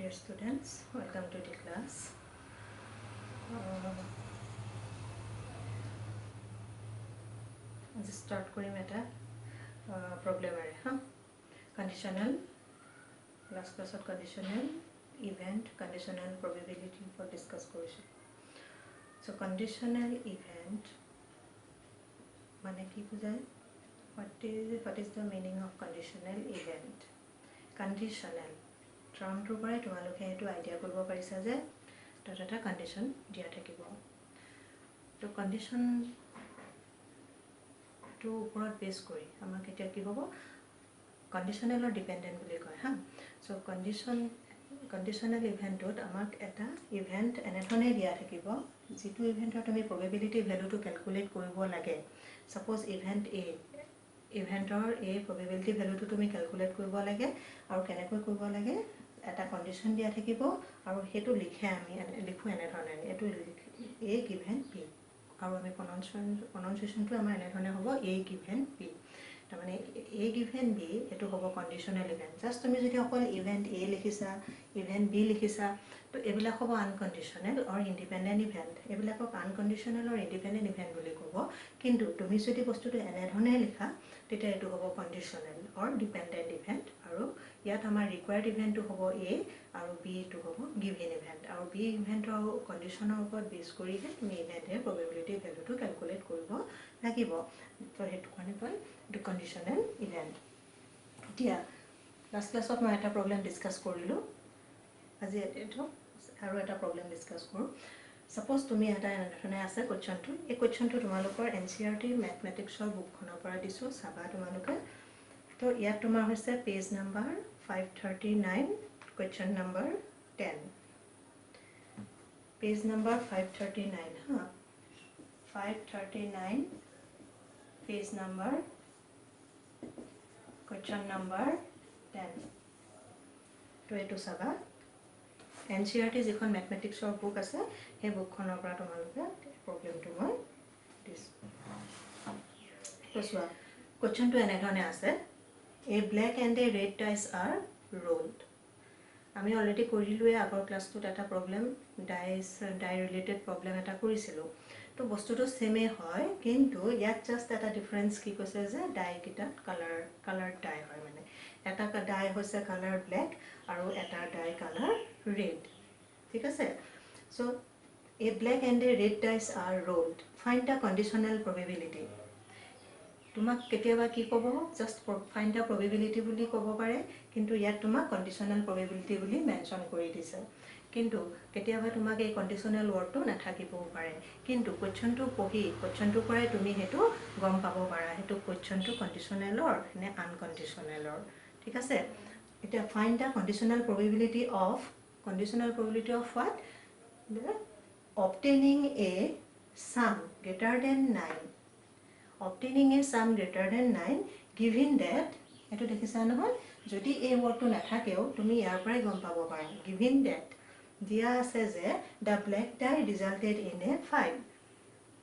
Dear students, welcome to the class. Just start kori meta problem are conditional last class of conditional event conditional probability for discuss korisu. So conditional event mane ki bujay? What is the meaning of conditional event? Conditional term to pare tomaloke etu idea koribo parisa je তাত এটা condition দিয়া থাকিব তো condition two ওপৰত base কৰি আমাক এতিয়া কি হ'ব কন্ডিশনাল আৰু ডিপেন্ডেন্ট বুলি কয় হা সো কন্ডিশনাল ইভেন্টত আমাক এটা ইভেন্ট এনেধৰণে দিয়া থাকিব যেটো ইভেন্টৰ তুমি probability ভ্যালুটো ক্যালকুলেট কৰিব লাগে সাপোজ ইভেন্ট এ ইভেন্টৰ এ probability ভ্যালুটো তুমি ক্যালকুলেট কৰিব লাগে আৰু কেনেকৈ কৰিব লাগে এটা কন্ডিশন দিয়া থাকিব আৰু হেতু লিখে আমি লিখো এনে ধৰণে এটো a given b আৰু আমি pronunciation টো আমাৰ এনে ধৰণে হ'ব a given b তাৰ মানে a given b এটো হ'ব কন্ডিশনাল ইভেন্ট জাস্ট তুমি যদি অকল ইভেন্ট a লিখিছা ইভেন্ট b লিখিছা তো এবিলা হ'ব আনকন্ডিশনাল অৰ ইন্ডিপেন্ডেন্ট ইভেন্ট এবিলাকক আনকন্ডিশনাল অৰ ইন্ডিপেন্ডেন্ট ইভেন্ট বুলি ক'ব কিন্তু তুমি যদি বস্তুটো এনে ধৰণে লিখা তেতিয়া এটো হ'ব কন্ডিশনাল অৰ ডিপেন্ডেন্ট ইভেন্ট আৰু ইয়াত আমাৰ ৰিকোয়াৰ্ড ইভেন্টটো হ'ব a আৰু b টো হ'ব গিভেন ইভেন্ট আৰু b ইভেন্টৰ কন্ডিশনৰ ওপৰত বেস কৰি তুমি ইভেন্টৰ probability ভ্যালুটো ক্যালকুলেট কৰিব লাগিব তো হেতু কাৰণে কয় এটো কন্ডিশনাল ইভেন্ট এতিয়া লাষ্ট ক্লাছত মই এটা প্ৰবলেম ডিসকাস কৰিলো আজি এটো আৰু এটা প্ৰবলেম ডিসকাস কৰো সাপোজ তুমি এটা এনেধৰণে আছে কোৱেশ্চনটো এই কোৱেশ্চনটো তোমালোকৰ NCERT ম্যাথমেটিক্সৰ বুকখনৰ পৰা দিছো চাবা তোমালোকে তো ইয়াত তোমাৰ হৈছে page number 539 question number 10 page number 539 huh 539 page number question number 10 to etu saba NCERT jikhon mathematics or book ase he book khonor pora tomaloke problem to moi this to swa question to ene dhone ase a black and a red dice are rolled আমি already কৰিলুৱে আগৰ ক্লাছটোত এটা problem ডাই related problem এটা কৰিছিলো তো বস্তুটো সেমে হয় কিন্তু ইয়াত জাস্ট এটা ডিফাৰেন্স কি কৈছে যে ডাই কিটা কালাৰ ডাই হয় মানে এটা ডাই হৈছে কালাৰ ব্ল্যাক আৰু এটা ডাই কালাৰ ৰেড ঠিক আছে so a black and a red dice are rolled find the conditional probability তোমাক কেতিয়াবা কি ক'ব জাস্ট ফাইন্ড দা probability বুলি ক'ব পাৰে কিন্তু ইয়াত তোমাক কন্ডিশনাল probability বুলি মেনশন কৰি দিছে কিন্তু কেতিয়াবা তোমাক এই কন্ডিশনাল ওয়াৰ্ডটো নাথাকিবও পাৰে কিন্তু কোৱেশ্চনটো পঢ়ি কোৱেশ্চনটো পৰাই তুমি হেতু গম পাব পাৰা হেতু কোৱেশ্চনটো কন্ডিশনালৰ নে আনকন্ডিশনালৰ ঠিক আছে এটা find the conditional probability of what obtaining a sum greater than 9 obtaining a sum greater than 9 given that এটো দেখিছা নহয় যদি এই ওয়ার্ডটো নাথাকেও তুমি ইয়াৰ পৰাই গম পাব পাৰা given that দিয়া আছে যে the black die resulted in a 5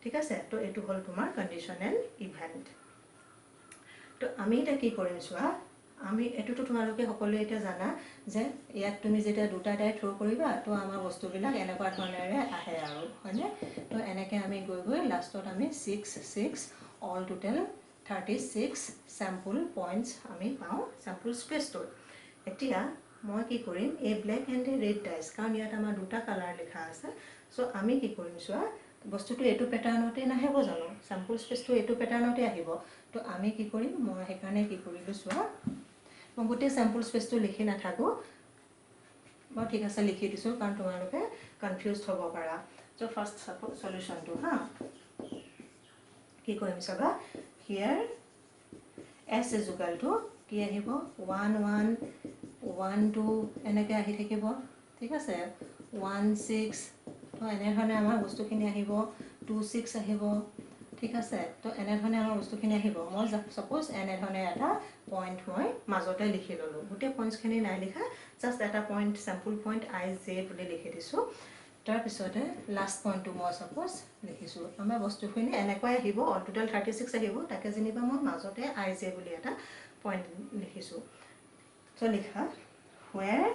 ঠিক আছে তো এটো হল তোমাৰ কন্ডিশনাল ইভেন্ট তো আমি এটা কি কৰিম চোৱা আমি এটোটো তোমালোকে সকলোৱে এটা জানা যে ইয়াত তুমি যেটা দুটা ডাই থ্ৰো কৰিবা তো আমাৰ বস্তুবিলাক এনেকুৱা ধৰণেৰে আহে আৰু হয়নে তো এনেকে আমি গৈ লাষ্টত আমি 6 all total 36 sample points আমি পাও sample space to এতিয়া মই কি কৰিম a black and a red dice কাৰণ ইয়াত আমাৰ দুটা কালাৰ লিখা আছে সো আমি কি কৰিম চোৱা বস্তুটো এটো প্যাটাৰ্নতে নাহেব জানো sample space to এটো প্যাটাৰ্নতে আহিব তো আমি কি কৰিম মই হেকানে কি কৰিলো চোৱা মই গোটে sample space to লিখি না থাকো মই ঠিক আছে লিখি দিছো কাৰণ তোমালোকে কনফিউজড হ'ব পাৰা সো ফাৰ্স্ট সলিউশন to হা কি কৰিম চাবা here s is equal to কি আহিব 1 1 1 2 এনেকে আহি থাকিব ঠিক আছে 1 6 তো এনে ধৰণে আমাৰ বস্তুখিনি আহিব 2 6 আহিব ঠিক আছে তো এনে ধৰণে আমাৰ বস্তুখিনি আহিব মই সাপোজ এনে ধৰণে এটা পইণ্ট মই মাজতে লিখি ললো গোটে পইণ্টছখিনি নাই লিখা জাস্ট এটা point sample point i j বুলি লিখি দিছো তাৰ পিছতে লাস্ট পইণ্টটো মই সাপোজ লিখিছো আমাৰ বস্তুখিনি এনেকৈ আহিব অল টোটাল 36 আহিব তাকে যেনিবা মই মাজতে i j বুলি এটা পইণ্ট লিখিছো তো লিখা where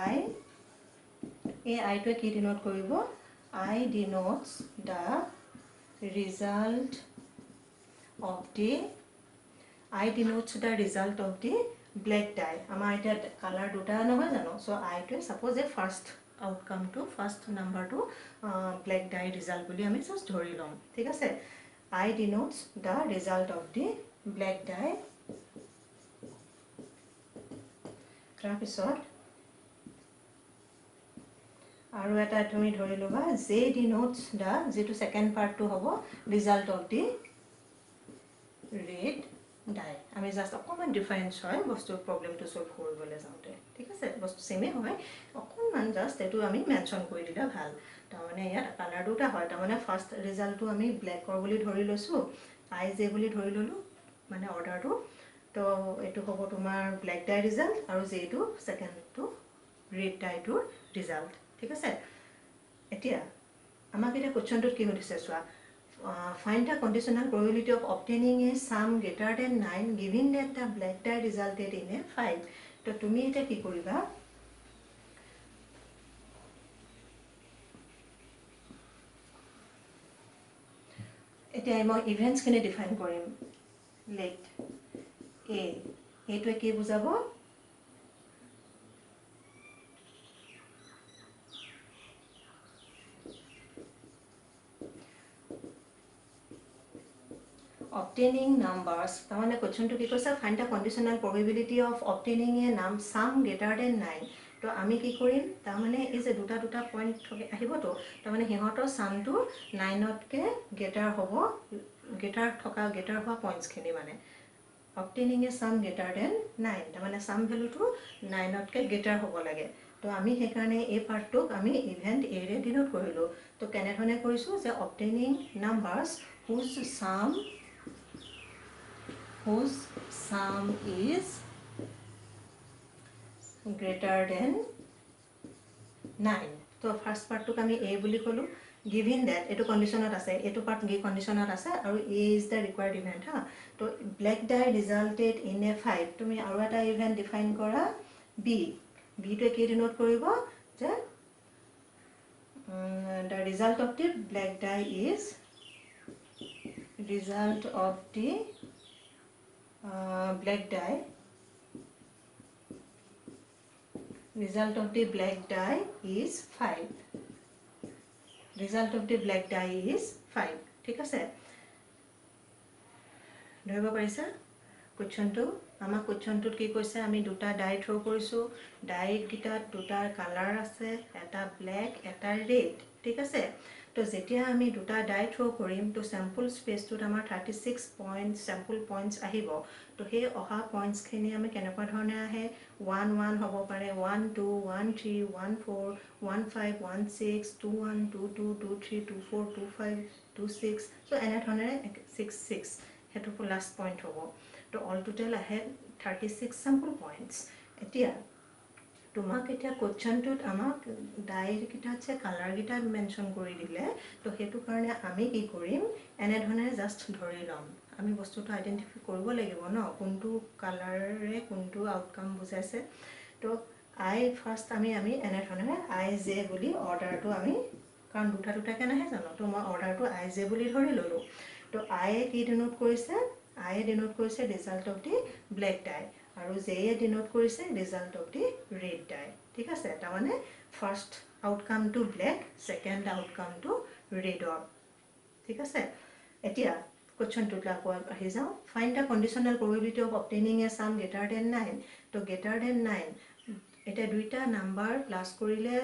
I এই আইটোৱে কি ডিনোট কৰিব I denotes the result of the I denotes the result of the black die আমাৰ এটা কালাৰ দুটা নহয় জানো সো আইটোৱে suppose a first outcome to first number to black die result বুলি আমি জাস্ট ধৰি লম ঠিক আছে I denotes the result of the black die তাৰপিছত আৰু এটা তুমি ধৰি লবা J denotes the যেটো সেকেন্ড পাৰ্টটো হ'ব result of the red die আমি জাস্ট অকমান ডিফারেন্স হয় বস্তু প্রবলেমটো সলভ কৰিবলৈ যাওঁতে ঠিক আছে বস্তু সেমে হয় অকমান জাস্ট এটো আমি মেনশন কৰি দিলা ভাল তাৰ মানে ইয়াত কালাৰ দুটা হয় তাৰ মানে ফাৰ্স্ট ৰিজাল্টটো আমি ব্ল্যাকৰ বুলি ধৰি লৈছো আই জে বুলি ধৰি ললো মানে অৰ্ডাৰটো তো এটো হ'ব তোমাৰ ব্ল্যাক ডাই ৰিজাল্ট আৰু জেটো সেকেন্ডটো ৰেড ডাইটোৰ ৰিজাল্ট ঠিক আছে এতিয়া আমাক এটা কোৱেশ্চনটোত কি সুধিছে চোৱা find the conditional probability of obtaining a sum greater than 9 given that the black die resulted in a 5 তো তুমি এটা কি কৰিবা এতিয়া মই ইভেন্টস খিনি ডিফাইন কৰিম লেট এ এইটোৱে কি বুজাব obtaining numbers তাহলে কোৱেশ্চনটো কি কৈছে find the conditional probability of obtaining a sum greater than 9 তো আমি কি কৰিম তাৰ মানে এই যে দুটা দুটা পইণ্ট আহিব তো তাৰ মানে হিহঁতৰ সামটো 9 তকে গ্ৰেটাৰ হ'ব গ্ৰেটাৰ হোৱা পইণ্টছ খিনি মানে obtaining a sum greater than 9 তাৰ মানে সাম ভ্যালুটো 9 তকে গ্ৰেটাৰ হ'ব লাগে তো আমি সেই কাৰণে এই পাৰ্টটোক আমি ইভেন্ট এ ৰে ডিনোট কৰিলো তো কেনে ধৰণে কৰিছো যে obtaining numbers whose sum is greater than 9 তো ফার্স্ট পার্টটোক আমি a বুলি কলো given that এটো কন্ডিশনত আছে এটো পার্ট গে কন্ডিশনত আছে আৰু a is the required event ha তো black die resulted in a 5 তুমি আৰু এটা ইভেন্ট ডিফাইন কৰা b টো কি ডিনোট কৰিব যে the result of the black die is result of the black die result of the black die is 5 result of the black die is 5 ঠিক আছে ধৰিব পাৰিছা কোৱেশ্চনটো আমাৰ কোৱেশ্চনটোত কি কৈছে আমি দুটা ডাই থ্ৰো কৰিছো ডাই গিটা দুটা কালাৰ আছে এটা ব্ল্যাক এটা ৰেড ঠিক আছে তো যেতিয়া আমি দুটা ডাই থ্ৰো কৰিম তো স্যাম্পল স্পেসটোত আমাৰ 36 পইণ্ট স্যাম্পল পইণ্টস আহিব তো সেই অহা পইণ্টস খিনি আমি কেনেকুৱা ধৰণে আহে 1 1 হ'ব পাৰে 1 2 1 3 1 4 1 5 1 6 2 1 2 2 2 3 2 4 2 5 2 6 so এনে ধৰণে 6 6 হেতু লাষ্ট পইণ্ট হ'ব তো অল টোটাল আহে 36 স্যাম্পল পইণ্টস এতিয়া তোমাক এতিয়া কোৱেশ্চনটোত আমাক ডাইৰ কিটা আছে কালাৰ কিটা মেনশন কৰি দিলে তো হেতু কাৰণে আমি কি কৰিম এনে ধৰণে জাস্ট ধৰি লম আমি বস্তুটো আইডেন্টিফাই কৰিব লাগিব ন কোনটো কালাৰে কোনটো আউটকাম বুজাইছে তো আই ফাৰ্স্ট আমি এনে ধৰণে আই জে বুলি অৰ্ডাৰটো আমি কাৰণ দুটা দুটাকে নাহে জানো তো মই অৰ্ডাৰটো আই জে বুলি ধৰি ললো তো আই কি ডিনোট কৰিছে আই ডিনোট কৰিছে result of the black die আৰু জে ডিনোট কৰিছে result of the red die ঠিক আছে তাৰ মানে first outcome to black second outcome to ৰেডৰ ঠিক আছে এতিয়া কোৱেশ্চনটোত আকৌ আহি যাও find the conditional probability of obtaining a sum greater than 9 তো greater than 9 এটা দুইটা নাম্বাৰ প্লাস কৰিলে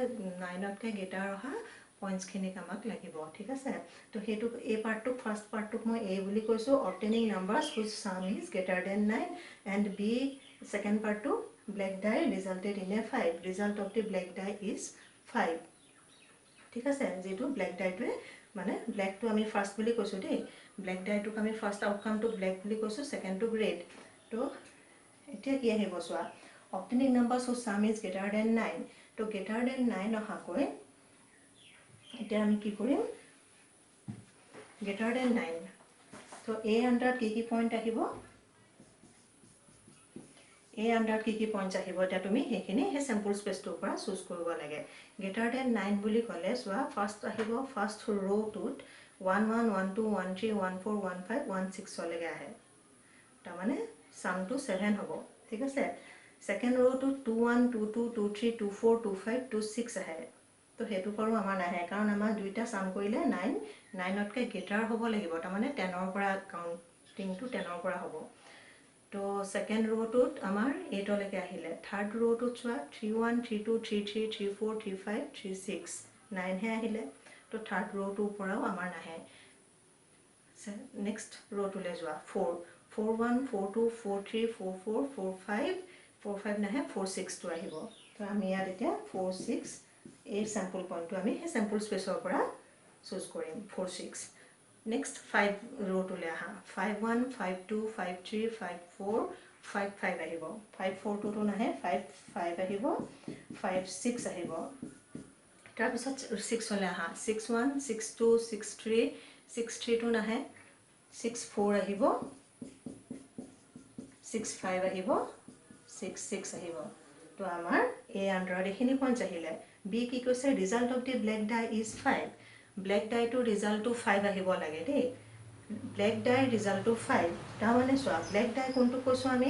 9 তকে গ্ৰেটাৰ অহা পইণ্টস খিনি আমাক লাগিব ঠিক আছে তো হেতু এ পাৰ্টটো ফাৰ্স্ট পাৰ্টটোক মই এ বুলি কৈছো obtaining numbers whose sum is greater than 9 and b second part to black die resulted in a 5 result of the black die is 5 ঠিক আছে যেটো ব্ল্যাক ডাইটোৱে মানে ব্ল্যাক টু আমি ফার্স্ট বুলি কৈছো দেই ব্ল্যাক ডাইটোক আমি ফার্স্ট আউটকাম টু ব্ল্যাক বুলি কৈছো সেকেন্ড টু ৰেড তো এতিয়া কি আহিব চোৱা obtaining numbers whose sum is greater than 9 তো greater than 9 অহাকৈ এতিয়া আমি কি কৰিম greater than 9 তো a আন্ডাৰ কি পইণ্ট আহিব এই আন্ডাৰত কি পইণ্টছ আহিব এটা তুমি হেখিনি হে স্যাম্পল স্পেচটোৰ পৰা চুজ কৰিব লাগে গ্ৰেটাৰ দেন 9 বুলি ক'লে সোৱা ফাৰ্স্ট আহিব ফাৰ্স্ট ৰ'টোত 1 1 1 2 1 3 1 4 1 5 1 6 লৈকে আহে তাৰ মানে সামটো 7 হ'ব ঠিক আছে সেকেন্ড ৰ'টোত 2 1 2 2 2 3 2 4 2 5 2 6 আহে তো হেতু কৰো আমাৰ নাহে কাৰণ আমাৰ দুইটা সাম কৰিলে 9 9তকৈ গ্ৰেটাৰ হ'ব লাগিব তাৰ মানে 10 ৰ পৰা কাউন্টিংটো 10 ৰ পৰা হ'ব তো সেকেন্ড ৰোটোত আমাৰ 8 লৈকে আহিলে থাৰ্ড ৰোটোত চোৱা 3 1 3 2 3 3 3 4 3 5 3 6 9 হে আহিলে তো থার্ড ৰোটোৰ পৰাও আমাৰ নাহে নেক্সট ৰোটোলে যোৱা 4 4 1 4 2 4 3 4 4 4 5 4 5 নাহে 4 6 টো আহিব তো আমি ইয়াত এতিয়া 4 6 এই স্যাম্পল পইণ্টটো আমি হে স্যাম্পল স্পেচৰ পৰা চুজ কৰিম 4 6 Next 5 row to le aha 5 1 5 2 5 3 5 4 5 5 ahibo 5 4 2 to nahe 5 5 ahibo 5 6 ahibo tar pisot 6 ole aha 6 1 6 2 6 3 6 3 to nahe 6 4 ahibo 6 5 ahibo 6 6 ahibo to amar a under ekhini points ahile b ki koise result of the black die is 5 Black die to result to 5 আহিব লাগে দেই Black die result to 5 তা মানে সোৱা Black die কোনটো কৈছো আমি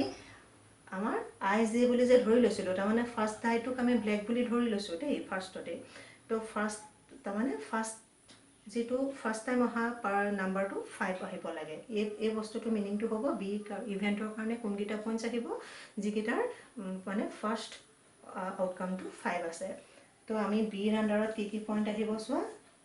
আমাৰ IJ বুলি যে ধৰি লৈছিলো তা মানে ফাৰ্স্ট die টো আমি black বুলি ধৰি লৈছো দেই ফাৰ্স্টতে তো ফাৰ্স্ট তা মানে ফাৰ্স্ট যেটো ফাৰ্স্ট টাইম অহা পাৰ নাম্বাৰটো 5 আহিব লাগে এই বস্তুটো মিনিংটো হ'ব বি ইভেন্টৰ কাৰণে কোনকিটা পইণ্টছ আহিব যিকিটাৰ মানে ফাৰ্স্ট আউটকামটো 5 আছে তো আমি বি ৰ আন্ডাৰত কি পইণ্ট আহিব সোৱা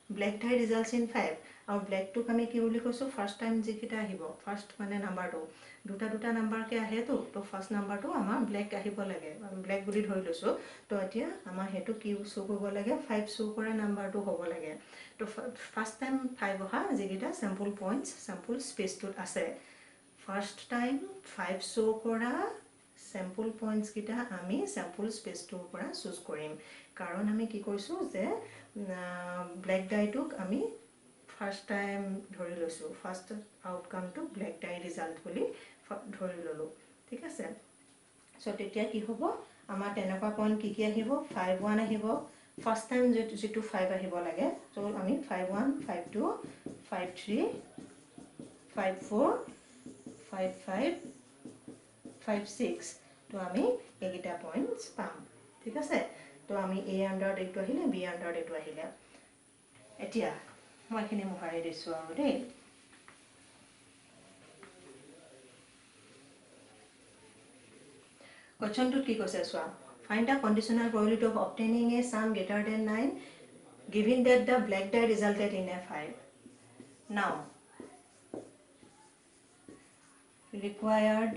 Black die results in 5 আৰু black টো আমি কি বুলি কৈছো ফাৰ্স্ট টাইম যিকিটা আহিব ফাৰ্স্ট মানে নাম্বাৰটো দুটা নাম্বাৰ কে আহে তো ফাৰ্স্ট নাম্বাৰটো আমাৰ black আহিব লাগে black বুলি ধৰি লৈছো তো এতিয়া আমাৰ হেতু কি শো কৰিব লাগে 5 শো কৰা নাম্বাৰটো হ'ব লাগে তো ফাৰ্স্ট টাইম 5 অহা যিকিটা স্যাম্পল পইণ্টছ স্যাম্পল স্পেচটোত আছে ফাৰ্স্ট টাইম 5 শো কৰা স্যাম্পল পইণ্টছ কিটা আমি স্যাম্পল স্পেচটোৰ পৰা চুজ কৰিম কাৰণ আমি কি কৈছো যে ব্ল্যাক ডাইটোক আমি ফাৰ্স্ট টাইম ধৰি লৈছো first outcome to black die result বুলি ধৰি ললো ঠিক আছে সো তেতিয়া কি হ'ব আমাৰ তেনেকুৱা পইণ্ট কি আহিব 5 1 আহিব ফার্স্ট টাইম যেটো 5 আহিব লাগে তো আমি 5 1 5 2 5 3 5 4 5 5 5 6 তো আমি এইটা পইণ্টছ পাম ঠিক আছে তো আমি A আন্ডাৰত এইটো আহিলে B আন্ডাৰত এইটো আহিলে এতিয়া মই এখিনি মুহাৰি দিছো আৰু দেই Question to কি কৈছে সোৱা find the conditional probability of obtaining a sum greater than 9 given that the black die resulted in a 5 now required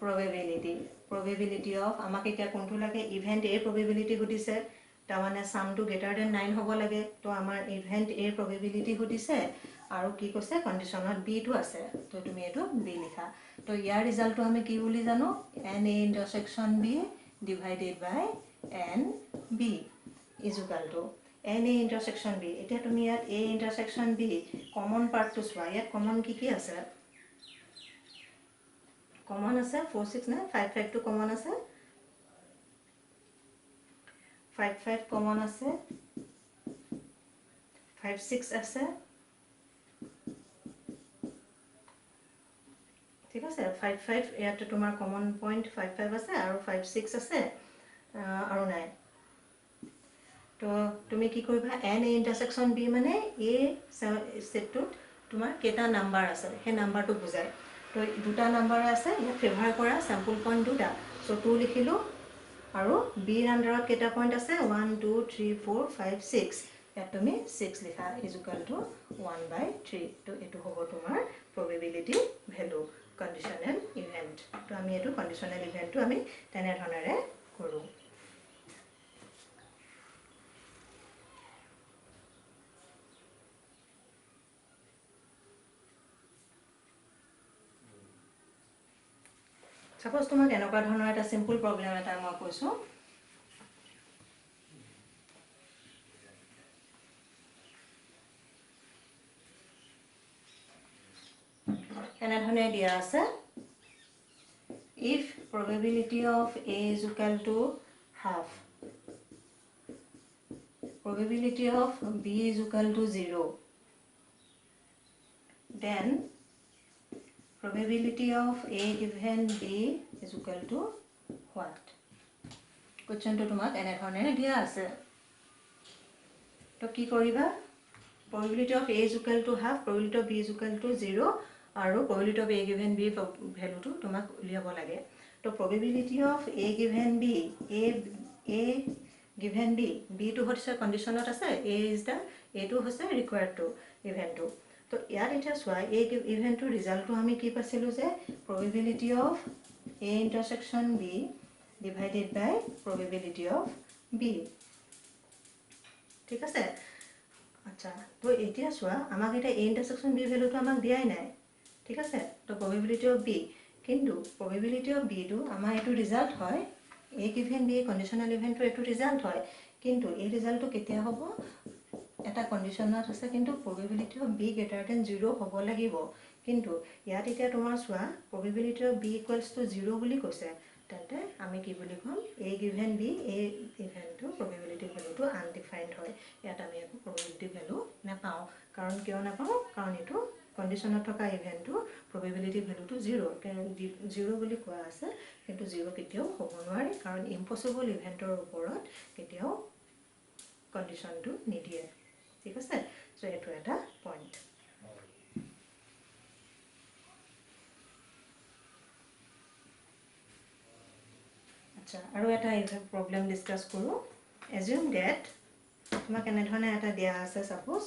probability of আমাক এতিয়া কোনটো লাগে ইভেন্ট A probability গুদিছে তা মানে সামটো গ্ৰেটাৰ দেন 9 হ'ব লাগে তো আমাৰ ইভেন্ট A probability গুদিছে আৰু কি কৈছে কন্ডিশনত B টো আছে তো তুমি এটো B লিখা তো ইয়াৰ ৰিজাল্টটো আমি কি বুলি জানো n A intersection B divided by n B is equal to n A intersection B এতিয়া তুমি ইয়াত A intersection B কমন পাৰ্টটো চোৱা ইয়াত কমন কি আছে কমন আছে 4 6 নাই 5 5 টো কমন আছে 5 5 কমন আছে 5 6 আছে ঠিক আছে 5 5 ইয়াতে তোমাৰ কমন পইণ্ট 5 5 আছে আৰু 5 6 আছে আৰু নাই তো তুমি কি কৰিবা n A intersection B মানে A সেটটোত তোমাৰ কেটা নাম্বাৰ আছে সেই নাম্বাৰটো বুজায় তো দুটা নাম্বাৰ আছে ইয়া ফেভাৰ কৰা স্যাম্পল পইণ্ট দুটা সো 2 লিখিলো আৰু B ৰ আন্ডাৰত কেটা পইণ্ট আছে 1 2 3 4 5 6 ইয়াত তুমি 6 লিখা ইজ ইকুৱেল টু 1/3 তো এটো হ'ব তোমাৰ probability value conditional event তো আমি এটো conditional event তো আমি তেনে ধৰণৰে কৰো Suppose তোমাক এনেকুৱা ধৰণৰ এটা সিম্পল প্ৰবলেম এটা মই কৈছো এনে ধৰণে দিয়া আছে if probability of A is equal to half, probability of B is equal to 0, then probability of A given B is equal to what? Question to তোমাক এনে ধৰণে দিয়া আছে তো কি কৰিবা probability of A is equal to half, probability of B is equal to 0 আৰু probability of A given B value to তোমাক উলিয়াব লাগে তো probability of A given B, A given B, B to হৈছে কন্ডিশনত আছে, A is the A to হৈছে required to event to তো ইয়াত এটা চোৱা A event to result to আমি কি পাইছিলো যে probability of A intersection B divided by probability of B ঠিক আছে আচ্ছা তো এতিয়া চোৱা আমাক এটা A intersection B value to আমাক দিয়াই নাই ঠিক আছে তো probability of B কিন্তু probability of B to আমাৰ এটো ৰিজাল্ট হয় A given B conditional event to এটো ৰিজাল্ট হয় কিন্তু এই ৰিজাল্ট to কেতিয়া হ'ব এটা কন্ডিশনত আছে কিন্তু probability of B greater than 0 হ'ব লাগিব কিন্তু ইয়াত এতিয়া তোমাৰ চোৱা probability of B equals to 0 বুলি কৈছে তেন্তে আমি কি বুলি কম A given B A event to probability value to undefined হয় ইয়াত আমি একো probability value নাপাও কাৰণ কিয় নাপাও কাৰণ এটো কন্ডিশনত থকা event to probability value to 0 0 বুলি কোৱা আছে কিন্তু 0 কেতিয়াও হ'ব নোৱাৰে কাৰণ impossible ইভেন্টৰ ওপৰত কেতিয়াও কন্ডিশন to নিদিয়ে ঠিক আছে সো এটো এটা পইণ্ট আচ্ছা আৰু এটা প্ৰবলেম ডিসকাস কৰো assume that তোমাক এনে ধৰণে এটা দিয়া আছে suppose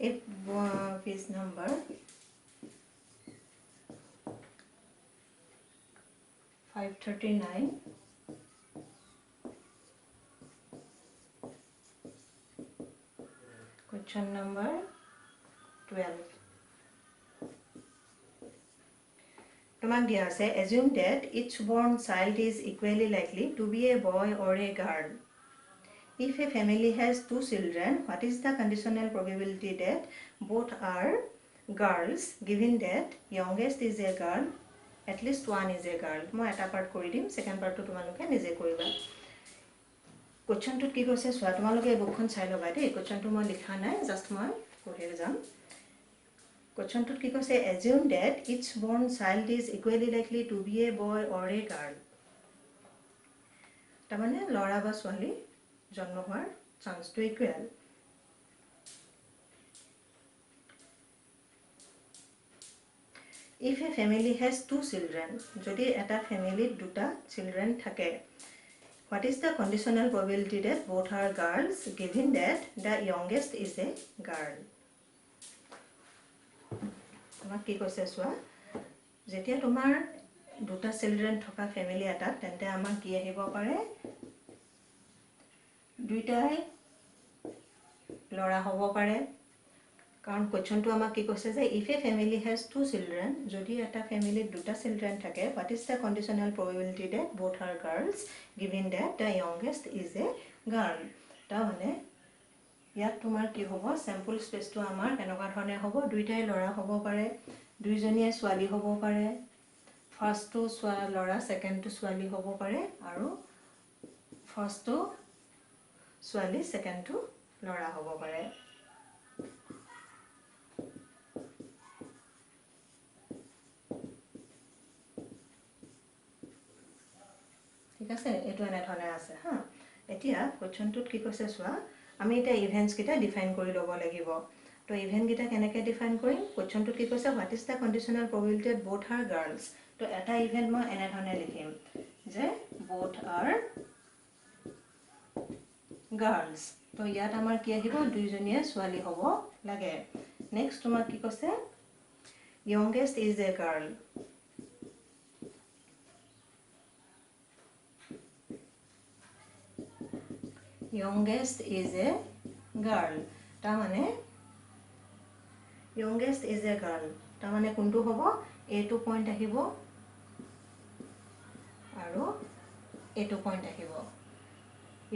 if page number 539 question number 12 তোমাক দিয়া আছে assume that each born child is equally likely to be a boy or a girl. If a family has 2 children, what is the conditional probability that both are girls given that youngest is a girl, at least one is a girl? মই এটা part কৰি দিম second পাৰ্টটো তোমালোকে নিজে কৰিবা কোৱেশ্চনটো কি কৈছে সোৱা তোমালোকে বুকখন চাই লবা দেই কোৱেশ্চনটো মই লিখা নাই জাস্ট মই পঢ়িয়ে যাম কোৱেশ্চনটো কি কৈছে assume that each born child is equally likely to be a boy or a girl তাৰমানে লৰা বা ছোৱালী জন্ম হোৱাৰ চান্সটো equal if a family has 2 children যদি এটা ফ্যামিলিত দুটা চিলড্ৰেন থাকে what is the conditional probability that both are girls given that the youngest is a girl তোমাক কি কৈছে সোৱা যেতিয়া তোমাৰ দুটা চিলড্ৰেন থকা ফ্যামিলি এটা তেন্তে আমাক কি আহিব পাৰে দুইটাই লৰা হ'ব পাৰে কাৰণ কোৱেশ্চনটো আমাক কি কৈছে যে if a family has 2 children যদি এটা ফ্যামিলিত দুটা চিলড্ৰেন থাকে what is the conditional probability that both are girls given that the youngest is a girl তাৰমানে ইয়াত তোমাৰ কি হ'ব স্যাম্পল স্পেচটো আমাৰ এনেকুৱা ধৰণে হ'ব দুইটাই লৰা হ'ব পাৰে দুইজনীয়ে ছোৱালী হ'ব পাৰে ফাৰ্ষ্টটো লৰা সেকেন্ডটো ছোৱালী হ'ব পাৰে আৰু ফাৰ্ষ্টটো ছোৱালী সেকেন্ডটো লৰা হ'ব পাৰে ঠিক আছে এটো এনে ধৰণে আছে হা এতিয়া কোৱেশ্চনটোত কি কৈছে সোৱা আমি এটা ইভেন্টস কিটা ডিফাইন কৰি লব লাগিব তো ইভেন্ট কিটা কেনেকৈ ডিফাইন কৰিম কোৱেশ্চনটোত কি কৈছে what is the conditional probability that both are girls তো এটা ইভেন্ট মই এনে ধৰণে লিখিম যে both are girls তো ইয়াত আমাৰ কি আহিব দুইজনীয়ে ছোৱালী হ'ব লাগে নেক্সট তোমাৰ কি কৈছে youngest is a girl youngest is a girl তাৰমানে youngest is a girl তাৰমানে কোনটো হ'ব a2 পইণ্ট আহিব আৰু a2 পইণ্ট আহিব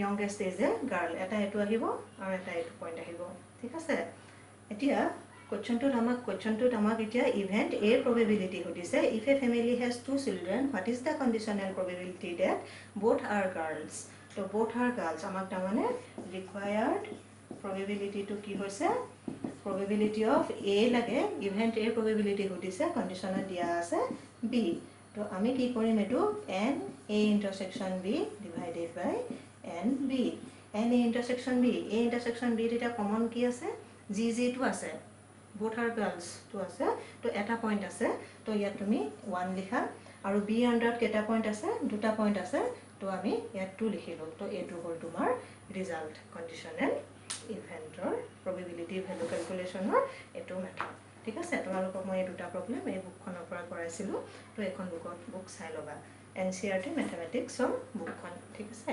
youngest is a girl এটা a2 আহিব আৰু এটা a2 পইণ্ট আহিব ঠিক আছে এতিয়া কোৱেশ্চনটোত আমাক এতিয়া ইভেন্ট এৰ probability সুধিছে if a family has 2 children what is the conditional probability that both are girls তো both are girls আমাক তাৰমানে required probability to কি হৈছে probability of a লাগে ইভেন্ট এৰ probability সুধিছে conditional দিয়া আছে b তো আমি কি কৰিম এটো n a intersection b divided by n b n a intersection b এটা কমন কি আছে g টো আছে both are girls to আছে তো এটা পয়েন্ট আছে তো ইয়াত তুমি 1 লিখা আৰু b আন্ডাৰত কেটা পয়েন্ট আছে দুটা পয়েন্ট আছে তো আমি ইয়াত 2 লিখিলো তো এটো হল তোমাৰ ৰিজাল্ট কন্ডিশনাল ইভেন্টৰ probability value calculationৰ এটো মেথড ঠিক আছে তোমালোকক মই এই দুটা প্ৰবলেম এই বুকখনৰ পৰা কৰাইছিলো তো এখন বুক চাই লবা NCERT Mathematics বুকখন ঠিক আছে